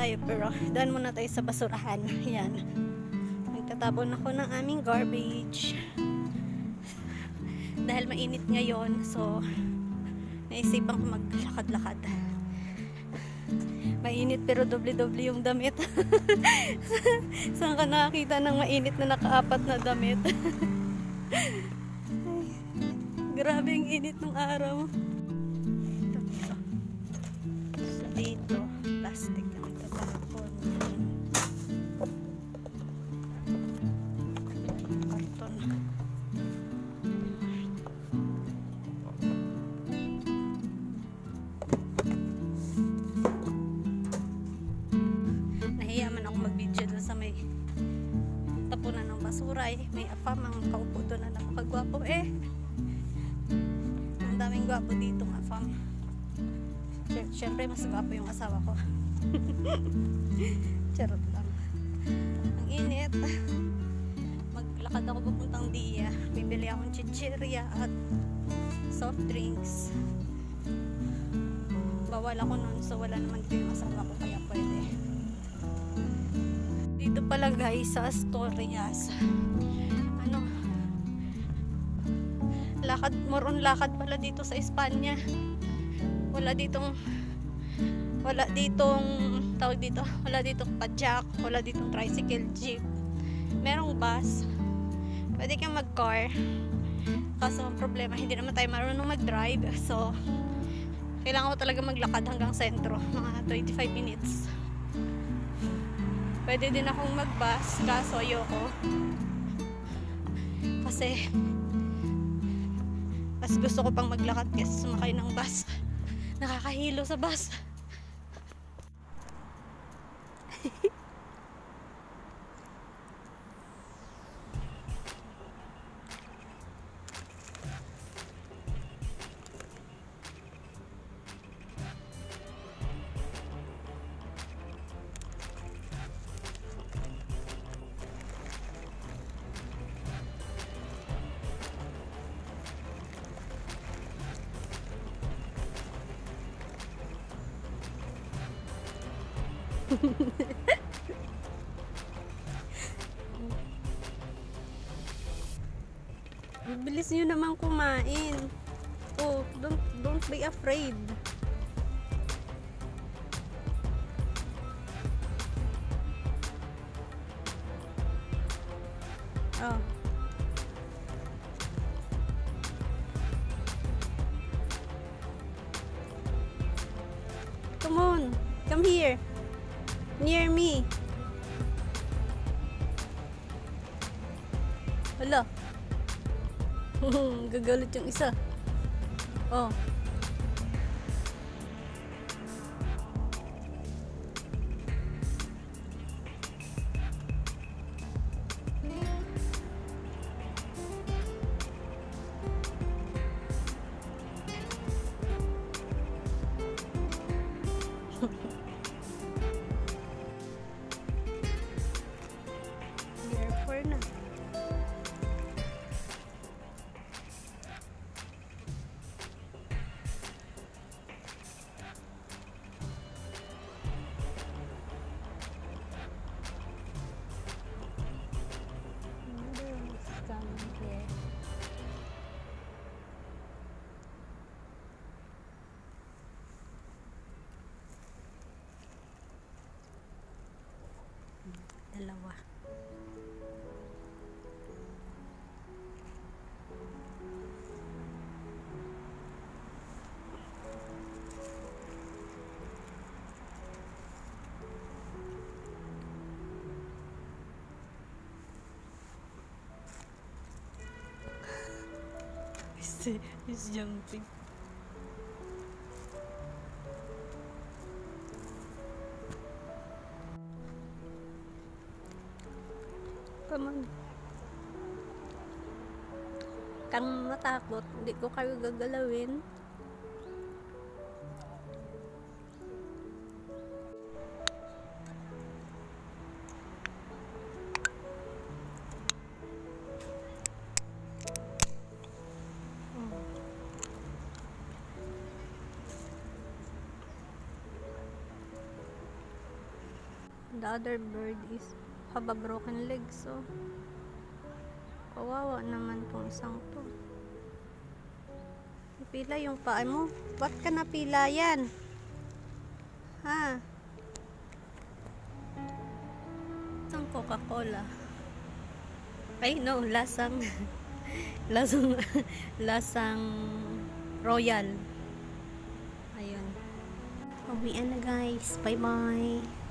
tayo, pero daan muna tayo sa basurahan. Yan. Nagtatapon ako ng aming garbage. Dahil mainit ngayon, so naisipan ko maglakad-lakad. Mainit pero doble-doble yung damit. Saan ka nakakita ng mainit na nakaapat na damit? Grabe ang init ng araw. So dito, plastic ang itatapon. Karton. Nahiya man ako mag-video doon sa may tapunan ng basura eh. May afam ang kaupo doon na napakagwapo eh. Ang daming gwapo dito nga fam. Siyempre mas gwapo yung asawa ko. Charot lang. Ang init. Maglakad ako papuntang Dia. Bibili akong chichirya at soft drinks. Bawal ako nun, so wala naman dito yung asawa ko, kaya pwede. Dito pala guys sa Asturias, lakad, more on lakad pala dito sa Espanya. Wala ditong tawag dito, wala ditong padjak, wala ditong tricycle, jeep. Merong bus, pwede kang mag-car, kaso ang problema hindi naman tayo marunong mag-drive, so kailangan ko talaga maglakad hanggang sentro, mga 25 minutes. Pwede din akong mag-bus, kaso ayoko kasi mas gusto ko pang maglakad kaysa sumakay ng bus. Nakakahilo sa bus. Bilis nyo naman kumain. Oh, don't be afraid. Oh. Come on. Come here. Near me. Hala. Gagalit yung isa. Oh. Therefore na. Dalawa. He's jumping. Come on. Kang matakot, hindi ko kayo gagalawin. The other bird is have a broken leg, so kawawa naman tong isang to. Napila yung paa mo. Ba't ka napila yan? Ha? Lasang Coca-Cola. Ay no, lasang lasang Royal. Ayun. Uwian na guys. Bye bye.